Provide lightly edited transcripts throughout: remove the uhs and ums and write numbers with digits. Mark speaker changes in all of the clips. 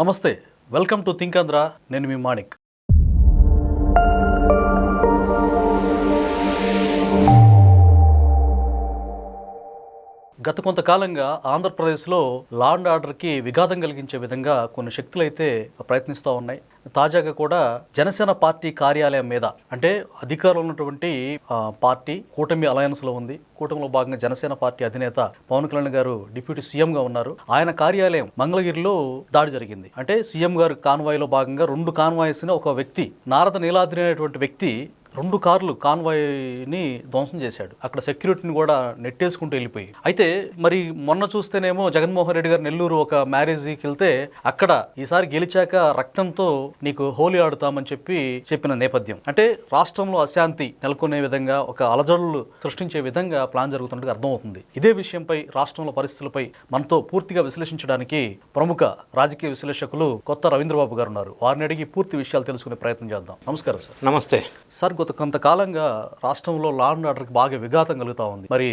Speaker 1: నమస్తే, welcome to think Andhra. నేను మీ మాణిక్. గత కొంతకాలంగా ఆంధ్రప్రదేశ్లో లా అండ్ ఆర్డర్కి విఘాతం కలిగించే విధంగా కొన్ని శక్తులు అయితే ప్రయత్నిస్తూ ఉన్నాయి. తాజాగా కూడా జనసేన పార్టీ కార్యాలయం మీద, అంటే అధికారంలో ఉన్నటువంటి పార్టీ కూటమి అలయన్స్లో ఉంది. కూటమిలో భాగంగా జనసేన పార్టీ అధినేత పవన్ కళ్యాణ్ గారు డిప్యూటీ సీఎంగా ఉన్నారు. ఆయన కార్యాలయం మంగళగిరిలో దాడి జరిగింది. అంటే సీఎం గారు కాన్వాయ్లో భాగంగా 2 కాన్వాయ్స్ని ఒక వ్యక్తి, నారద నీలాద్రి అనేటువంటి వ్యక్తి 2 కార్లు కాన్వాయ్ని ధ్వంసం చేశాడు. అక్కడ సెక్యూరిటీని కూడా నెట్టేసుకుంటూ వెళ్ళిపోయి. అయితే మరి మొన్న చూస్తేనేమో జగన్మోహన్ రెడ్డి గారు నెల్లూరు ఒక మ్యారేజ్కి వెళ్తే అక్కడ ఈసారి గెలిచాక రక్తంతో నీకు హోలీ ఆడుతామని చెప్పిన నేపథ్యం. అంటే రాష్ట్రంలో అశాంతి నెలకొనే విధంగా, ఒక అలజడులు సృష్టించే విధంగా ప్లాన్ జరుగుతున్నట్టుగా అర్థమవుతుంది. ఇదే విషయంపై, రాష్ట్రంలో పరిస్థితులపై మనతో పూర్తిగా విశ్లేషించడానికి ప్రముఖ రాజకీయ విశ్లేషకులు కొత్త రవీంద్రబాబు గారు ఉన్నారు. వారిని అడిగి పూర్తి విషయాలు తెలుసుకునే ప్రయత్నం చేద్దాం. నమస్కారం సార్.
Speaker 2: నమస్తే
Speaker 1: సార్. కొంతకాలంగా రాష్ట్రంలో లా అండ్ ఆర్డర్కి బాగా విఘాతం కలుగుతూ ఉంది. మరి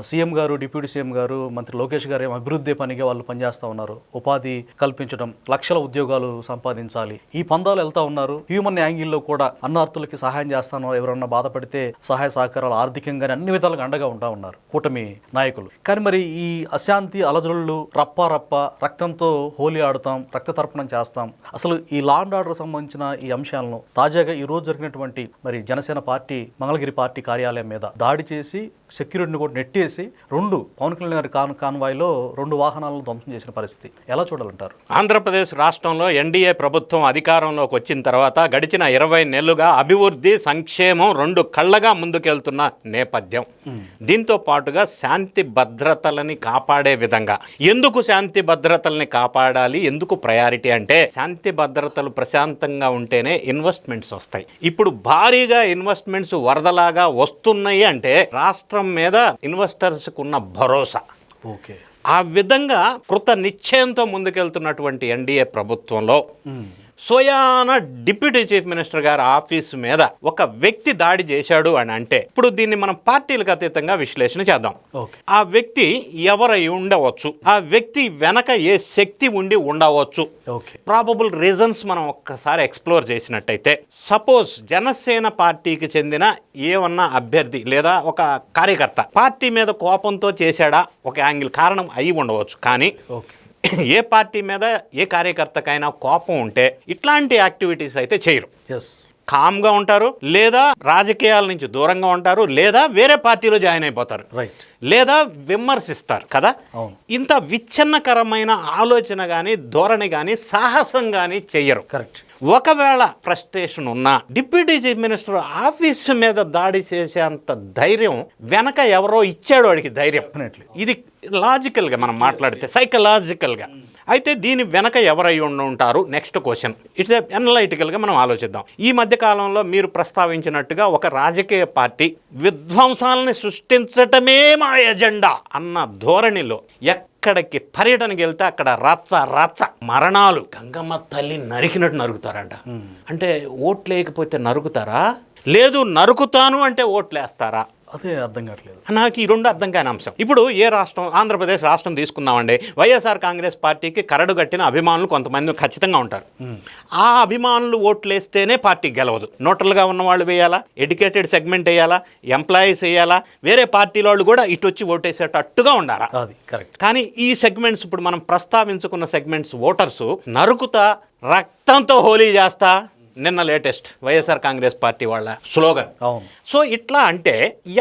Speaker 1: సీఎం గారు, డిప్యూటీ సీఎం గారు, మంత్రి లోకేష్ గారు ఏమో అభివృద్ధి పనిగా వాళ్ళు పనిచేస్తూ ఉన్నారు. ఉపాధి కల్పించడం, లక్షల ఉద్యోగాలు సంపాదించాలి, ఈ పందాలు వెళ్తా ఉన్నారు. హ్యూమన్ యాంగిల్లో కూడా అన్నార్థులకి సహాయం చేస్తాను, ఎవరన్నా బాధపడితే సహాయ సహకారాలు ఆర్థికంగానే అన్ని విధాలుగా అండగా ఉంటా ఉన్నారు కూటమి నాయకులు. కానీ మరి ఈ అశాంతి అలజడులు, రప్ప రక్తంతో హోలీ ఆడుతాం, రక్త తర్పణం చేస్తాం, అసలు ఈ లా అండ్ ఆర్డర్ సంబంధించిన ఈ అంశాలను తాజాగా ఈ రోజు జరిగినటువంటి మరి జనసేన పార్టీ మంగళగిరి పార్టీ కార్యాలయం మీద దాడి చేసి సెక్యూరిటీని కూడా నెట్టేసి 2 పవన్ కళ్యాణ్ గారి కాన్వాయ్లో 2 వాహనాలను ధ్వంసం చేసిన పరిస్థితి ఎలా చూడాలంటారు?
Speaker 2: ఆంధ్రప్రదేశ్ రాష్ట్రంలో ఎన్డీఏ ప్రభుత్వం అధికారంలోకి వచ్చిన తర్వాత గడిచిన 20 నెలలుగా అభివృద్ధి, సంక్షేమం 2 కళ్ళగా ముందుకెళ్తున్న నేపథ్యం. దీంతో పాటుగా శాంతి భద్రతలని కాపాడే విధంగా, ఎందుకు శాంతి భద్రతల్ని కాపాడాలి, ఎందుకు ప్రయారిటీ అంటే శాంతి భద్రతలు ప్రశాంతంగా ఉంటేనే ఇన్వెస్ట్మెంట్స్ వస్తాయి. ఇప్పుడు భారీగా ఇన్వెస్ట్మెంట్స్ వరదలాగా వస్తున్నాయి అంటే రాష్ట్రం మీద ఇన్వెస్టర్స్కు ఉన్న భరోసా.
Speaker 1: ఓకే,
Speaker 2: ఆ విధంగా కృత నిశ్చయంతో ముందుకెళ్తున్నటువంటి ఎన్డీఏ ప్రభుత్వంలో స్వయాన డిప్యూటీ చీఫ్ మినిస్టర్ గారి ఆఫీసు మీద ఒక వ్యక్తి దాడి చేశాడు అని అంటే, ఇప్పుడు దీన్ని మనం పార్టీలకు అతీతంగా విశ్లేషణ చేద్దాం. ఆ వ్యక్తి ఎవరై ఉండవచ్చు, ఆ వ్యక్తి వెనక ఏ శక్తి ఉండి ఉండవచ్చు, ప్రాబబుల్ రీజన్స్ మనం ఒక్కసారి ఎక్స్ప్లోర్ చేసినట్టయితే, సపోజ్ జనసేన పార్టీకి చెందిన ఏమన్నా అభ్యర్థి లేదా ఒక కార్యకర్త పార్టీ మీద కోపంతో చేశాడా, ఒక యాంగిల్ కారణం అయి ఉండవచ్చు. కానీ ఏ పార్టీ మీద ఏ కార్యకర్తకైనా కోపం ఉంటే ఇట్లాంటి యాక్టివిటీస్ అయితే చేయరు. కామ్గా ఉంటారు, లేదా రాజకీయాల నుంచి దూరంగా ఉంటారు, లేదా వేరే పార్టీలో జాయిన్ అయిపోతారు, లేదా విమర్శిస్తారు కదా. ఇంత విచ్ఛిన్నకరమైన ఆలోచన కానీ, ధోరణి కానీ, సాహసం కానీ చెయ్యరు.
Speaker 1: కరెక్ట్.
Speaker 2: ఒకవేళ ఫ్రస్ట్రేషన్ ఉన్నా డిప్యూటీ చీఫ్ మినిస్టర్ ఆఫీసు మీద దాడి చేసేంత ధైర్యం వెనక ఎవరో ఇచ్చాడు వాడికి ధైర్యం. ఇది లాజికల్గా మనం మాట్లాడితే, సైకలాజికల్గా అయితే దీని వెనక ఎవరై ఉంటారు? Next question. ఇట్స్ ఎనలైటికల్గా మనం ఆలోచిద్దాం. ఈ మధ్య కాలంలో మీరు ప్రస్తావించినట్టుగా ఒక రాజకీయ పార్టీ విధ్వంసాలని సృష్టించటమే మా ఎజెండా అన్న ధోరణిలో ఎక్కడికి పర్యటనకి వెళ్తే అక్కడ రచ్చ మరణాలు. గంగమ్మ తల్లి నరికినట్టు నరుకుతారంట. అంటే ఓట్లు వేయకపోతే నరుకుతారా? లేదు, నరుకుతాను అంటే ఓట్లేస్తారా?
Speaker 1: అదే అర్థం కావట్లేదు
Speaker 2: నాకు. ఈ 2 అర్థం కాని అంశం. ఇప్పుడు ఏ రాష్ట్రం, ఆంధ్రప్రదేశ్ రాష్ట్రం తీసుకుందామండి. వైఎస్ఆర్ కాంగ్రెస్ పార్టీకి కరడు కట్టిన అభిమానులు కొంతమంది ఖచ్చితంగా ఉంటారు. ఆ అభిమానులు ఓట్లేస్తేనే పార్టీ గెలవదు. న్యూట్రల్గా ఉన్న వాళ్ళు వేయాలా, ఎడ్యుకేటెడ్ సెగ్మెంట్ వేయాలా, ఎంప్లాయీస్ వేయాలా, వేరే పార్టీల వాళ్ళు కూడా ఇటు వచ్చి ఓటేసేటట్టుగా ఉండాలా.
Speaker 1: అది కరెక్ట్.
Speaker 2: కానీ ఈ సెగ్మెంట్స్, ఇప్పుడు మనం ప్రస్తావించుకున్న సెగ్మెంట్స్ ఓటర్స్ నరుకుతా, రక్తంతో హోలీ చేస్తా, నిన్న లేటెస్ట్ వైఎస్ఆర్ కాంగ్రెస్ పార్టీ వాళ్ళ స్లోగన్. సో ఇట్లా అంటే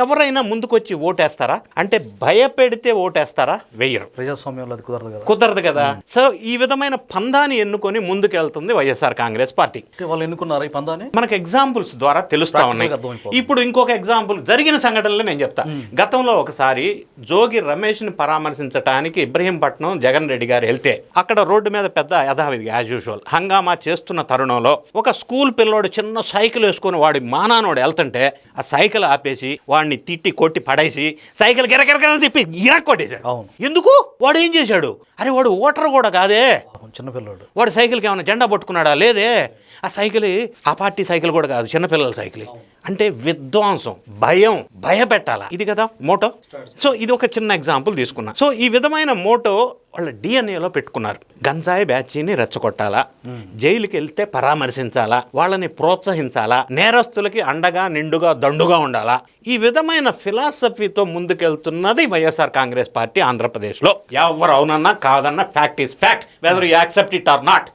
Speaker 2: ఎవరైనా ముందుకొచ్చి ఓటేస్తారా? అంటే భయపెడితే ఓటేస్తారా? వెయ్యరు.
Speaker 1: ప్రజాస్వామ్యంలో అది
Speaker 2: కుదరదు కదా. సో ఈ విధమైన పందాన్ని ఎన్నుకొని ముందుకెళ్తుంది వైఎస్ఆర్ కాంగ్రెస్ పార్టీ.
Speaker 1: వాళ్ళు ఎన్నుకున్నారు ఈ పందాన్ని.
Speaker 2: మనకు ఎగ్జాంపుల్స్ ద్వారా తెలుస్తా ఉన్నాయి. ఇప్పుడు ఇంకొక ఎగ్జాంపుల్, జరిగిన సంఘటనలు నేను చెప్తా. గతంలో ఒకసారి జోగి రమేష్ని పరామర్శించడానికి ఇబ్రహీంపట్నం జగన్ రెడ్డి గారు వెళ్తే అక్కడ రోడ్డు మీద పెద్ద యథావిధిగా యాజ్ యూజువల్ హంగామా చేస్తున్న తరుణంలో ఒక స్కూల్ పిల్లోడు చిన్న సైకిల్ వేసుకొని వాడి మానానోడు వెళ్తుంటే ఆ సైకిల్ ఆపేసి వాడిని తిట్టి కొట్టి పడేసి సైకిల్ గిరగిరగిర తిప్పి కొట్టేశాడు. ఎందుకు? వాడు ఏం చేశాడు? అరే వాడు ఓటర్ కూడా కాదే,
Speaker 1: చిన్నపిల్లాడు.
Speaker 2: వాడు సైకిల్కి ఏమైనా జెండా పట్టుకున్నాడా? లేదే. ఆ సైకిల్ ఆ పార్టీ సైకిల్ కూడా కాదు, చిన్నపిల్లల సైకిల్. అంటే విధ్వంసం, భయం, భయపెట్టాలా, ఇది కదా మోటో. సో ఇది ఒక చిన్న ఎగ్జాంపుల్ తీసుకున్నా. సో ఈ విధమైన మోటో వాళ్ళ డిఎన్ఏలో పెట్టుకున్నారు. గంజాయి బ్యాచీని రెచ్చగొట్టాలా, జైలుకి వెళ్తే పరామర్శించాలా, వాళ్ళని ప్రోత్సహించాలా, నేరస్తులకి అండగా నిండుగా దండుగా ఉండాలా, ఈ విధమైన ఫిలాసఫీతో ముందుకెళ్తున్నది వైఎస్ఆర్ కాంగ్రెస్ పార్టీ ఆంధ్రప్రదేశ్లో. ఎవరు అవునన్నా కాదన్నా fact is fact, whether you accept it or not.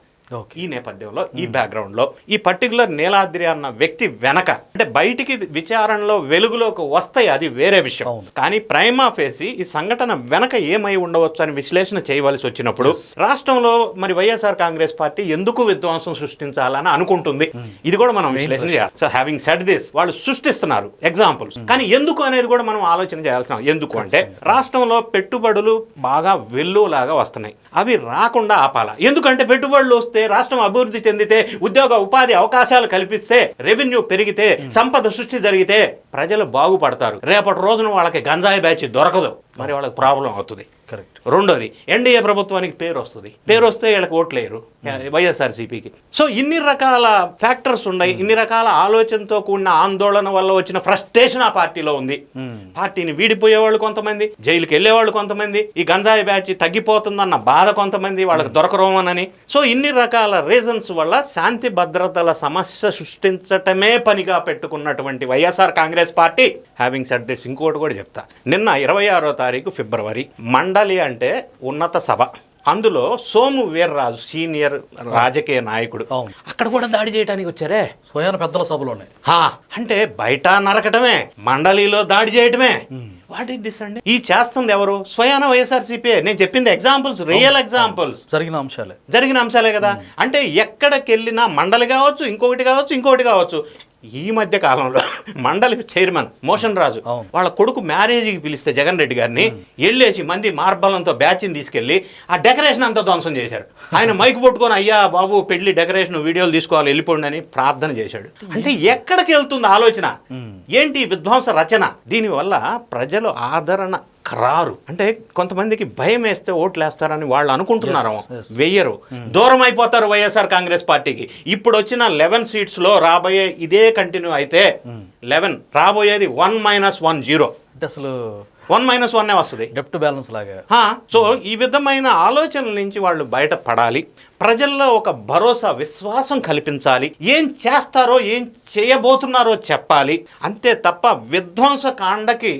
Speaker 2: ఈ నేపథ్యంలో, ఈ బ్యాక్గ్రౌండ్లో ఈ పర్టికులర్ నీలాద్రి అన్న వ్యక్తి వెనక, అంటే బయటికి విచారణలో వెలుగులోకి వస్తాయి, అది వేరే విషయం. కానీ ప్రైమా ఫేసి ఈ సంఘటన వెనక ఏమై ఉండవచ్చు అని విశ్లేషణ చేయవలసి వచ్చినప్పుడు రాష్ట్రంలో మరి వైఎస్ఆర్ కాంగ్రెస్ పార్టీ ఎందుకు విధ్వంసం సృష్టించాలని అనుకుంటుంది, ఇది కూడా మనం విశ్లేషణ చేయాలి. సో హ్యావింగ్ సెడ్ దిస్, వాళ్ళు సృష్టిస్తున్నారు ఎగ్జాంపుల్స్, కానీ ఎందుకు అనేది కూడా మనం ఆలోచన చేయాల్సిన. ఎందుకు అంటే రాష్ట్రంలో పెట్టుబడులు బాగా వెల్లులాగా వస్తున్నాయి, అవి రాకుండా ఆపాలా. ఎందుకంటే పెట్టుబడులు వస్తే, రాష్ట్రం అభివృద్ధి చెందితే, ఉద్యోగ ఉపాధి అవకాశాలు కల్పిస్తే, రెవెన్యూ పెరిగితే, సంపద సృష్టి జరిగితే ప్రజలు బాగుపడతారు. రేపటి రోజున వాళ్ళకి గంజాయి బ్యాచ్ దొరకదు, మరి వాళ్ళకి ప్రాబ్లం అవుతుంది.
Speaker 1: కరెక్ట్.
Speaker 2: రెండోది, ఎన్డీఏ ప్రభుత్వానికి పేరు వస్తుంది, పేరు వస్తే వీళ్ళకి ఓట్లేరు వైఎస్ఆర్సీపీకి. సో ఇన్ని రకాల ఫ్యాక్టర్స్ ఉన్నాయి, ఇన్ని రకాల ఆలోచనతో కూడిన ఆందోళన వల్ల వచ్చిన ఫ్రస్ట్రేషన్ ఆ పార్టీలో ఉంది. పార్టీని వీడిపోయేవాళ్ళు కొంతమంది, జైలుకి వెళ్ళేవాళ్ళు కొంతమంది, ఈ గంజాయి బ్యాచ్ తగ్గిపోతుందన్న బాధ కొంతమంది, వాళ్ళకి దొరకరోమనని. సో ఇన్ని రకాల రీజన్స్ వల్ల శాంతి భద్రతల సమస్య సృష్టించటమే పనిగా పెట్టుకున్నటువంటి YSR Congress party, having said this, ఇంకోటి కూడా చెప్తా. నిన్న 26వ తారీఖు ఫిబ్రవరి, మండలి అంటే ఉన్నత సభ, అందులో సోము వీర్రాజు సీనియర్ రాజకీయ నాయకుడు, అక్కడ కూడా దాడి చేయడానికి వచ్చారే.
Speaker 1: స్వయాన పెద్దల సభలోనే.
Speaker 2: అంటే బయట నరకటమే, మండలిలో దాడి చేయటమే. వాట్ ఈస్ దిస్ అండి? ఈ చేస్తుంది ఎవరు? స్వయాన వైఎస్ఆర్సీపీ. నేను చెప్పింది ఎగ్జాంపుల్స్, రియల్ ఎగ్జాంపుల్స్, జరిగిన అంశాలే కదా. అంటే ఎక్కడికి వెళ్ళినా మండలి కావచ్చు, ఇంకొకటి కావచ్చు. ఈ మధ్య కాలంలో మండలి చైర్మన్ మోషన్ రాజు వాళ్ళ కొడుకు మ్యారేజ్కి పిలిస్తే జగన్ రెడ్డి గారిని వెళ్ళేసి మంది మార్బలంతో బ్యాచ్ని తీసుకెళ్లి ఆ డెకరేషన్ అంతా ధ్వంసం చేశారు. ఆయన మైక్ పట్టుకొని, అయ్యా బాబు పెళ్లి డెకరేషన్ వీడియోలు తీసుకోవాలి, వెళ్ళిపోండి అని ప్రార్థన చేశాడు. అంటే ఎక్కడికి వెళ్తుంది ఆలోచన? ఏంటి విధ్వంస రచన? దీనివల్ల ప్రజలు ఆదరణ రారు. అంటే కొంతమందికి భయం వేస్తే ఓట్లు వేస్తారని వాళ్ళు అనుకుంటున్నారు, వెయ్యరు, దూరం అయిపోతారు వైఎస్ఆర్ కాంగ్రెస్ పార్టీకి. ఇప్పుడు వచ్చిన 11 సీట్స్లో రాబోయే ఇదే కంటిన్యూ అయితే 11 రాబోయేది 1-1-0.
Speaker 1: అంటే అసలు
Speaker 2: 1-1 వస్తుంది,
Speaker 1: డెప్ట్ బ్యాలెన్స్ లాగా.
Speaker 2: సో ఈ విధమైన ఆలోచనల నుంచి వాళ్ళు బయటపడాలి. ప్రజల్లో ఒక భరోసా, విశ్వాసం కల్పించాలి. ఏం చేస్తారో, ఏం చేయబోతున్నారో చెప్పాలి. అంతే తప్ప విధ్వంస కాండకి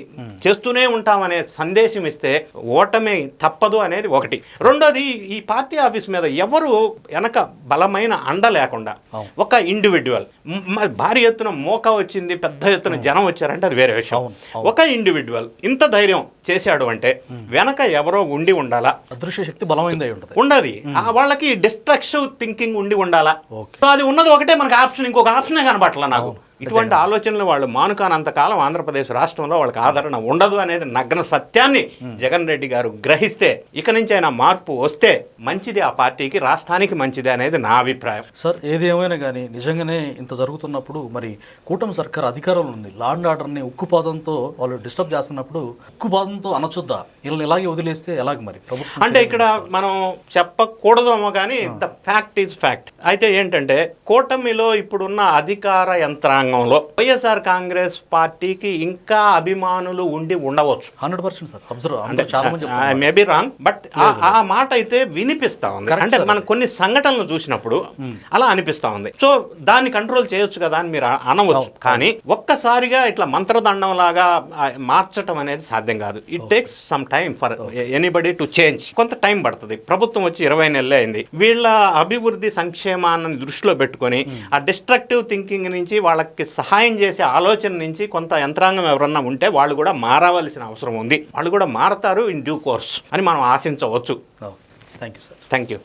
Speaker 2: చేస్తూనే ఉంటామనే సందేశం ఇస్తే ఓటమి తప్పదు అనేది ఒకటి. రెండోది, ఈ పార్టీ ఆఫీస్ మీద ఎవరు వెనక బలమైన అండ లేకుండా ఒక ఇండివిజువల్, భారీ ఎత్తున మోక వచ్చింది, పెద్ద ఎత్తున జనం వచ్చారంటే అది వేరే విషయం. ఒక ఇండివిజువల్ ఇంత ధైర్యం చేశాడు అంటే వెనక ఎవరో ఉండాలా,
Speaker 1: అదృశ్య శక్తి బలమైంది
Speaker 2: ఉండదు. వాళ్ళకి డిస్ట్రక్టివ్ థింకింగ్ ఉండాలా. అది ఉన్నది ఒకటే మనకి ఆప్షన్, ఇంకొక ఆప్షనే కనబట్ల నాకు. ఇటువంటి ఆలోచనలు వాళ్ళు మానుకానంతకాలం ఆంధ్రప్రదేశ్ రాష్ట్రంలో వాళ్ళకి ఆదరణ ఉండదు అనేది నగ్న సత్యాన్ని జగన్ రెడ్డి గారు గ్రహిస్తే, ఇక నుంచి అయినా మార్పు వస్తే మంచిది, ఆ పార్టీకి, రాష్ట్రానికి మంచిది అనేది నా అభిప్రాయం.
Speaker 1: సార్, ఏది ఏమైనా కానీ నిజంగానే ఇంత జరుగుతున్నప్పుడు మరి కూటమి సర్కార్ అధికారంలో ఉంది, లా అండ్ ఆర్డర్ని ఉక్కుపాదంతో వాళ్ళు డిస్టర్బ్ చేస్తున్నప్పుడు ఉక్కుపాదంతో అనొచ్చుద్దా? వీళ్ళని ఇలాగే వదిలేస్తే ఎలాగ మరి ప్రభుత్వం?
Speaker 2: అంటే ఇక్కడ మనం చెప్పకూడదేమో కానీ ద ఫ్యాక్ట్ ఈజ్ ఫ్యాక్ట్. అయితే ఏంటంటే కూటమిలో ఇప్పుడున్న అధికార యంత్రాంగంలో వైఎస్ఆర్ కాంగ్రెస్ పార్టీకి ఇంకా అభిమానులు ఉండవచ్చు.
Speaker 1: 100% సార్, అబ్జర్వ్. అంటే చాలా మంది
Speaker 2: మేబీ రాంగ్, బట్ ఆ మాట అయితే వినిపిస్తా ఉంది. అంటే మనం కొన్ని సంఘటనలు చూసినప్పుడు అలా అనిపిస్తా ఉంది. సో దాన్ని కంట్రోల్ చేయొచ్చు కదా అని మీరు అనవచ్చు. కానీ ఒక్కసారిగా ఇట్లా మంత్రదండం లాగా మార్చడం అనేది సాధ్యం కాదు. It takes some time for anybody to change. కొంత టైం పడుతుంది. ప్రభుత్వం వచ్చి 20 నెలలే అయింది. వీళ్ళ అభివృద్ధి సంక్షేమాన్ని దృష్టిలో పెట్టుకొని ఆ డిస్ట్రక్టివ్ థింకింగ్ నుంచి వాళ్ళకి సహాయం చేసే ఆలోచన నుంచి కొంత యంత్రాంగం ఎవరన్నా ఉంటే వాళ్ళు కూడా మారవలసిన అవసరం ఉంది. వాళ్ళు కూడా మారతారు ఇన్ డ్యూ కోర్స్ అని మనం ఆశించవచ్చు.
Speaker 1: Thank you sir.
Speaker 2: Thank you.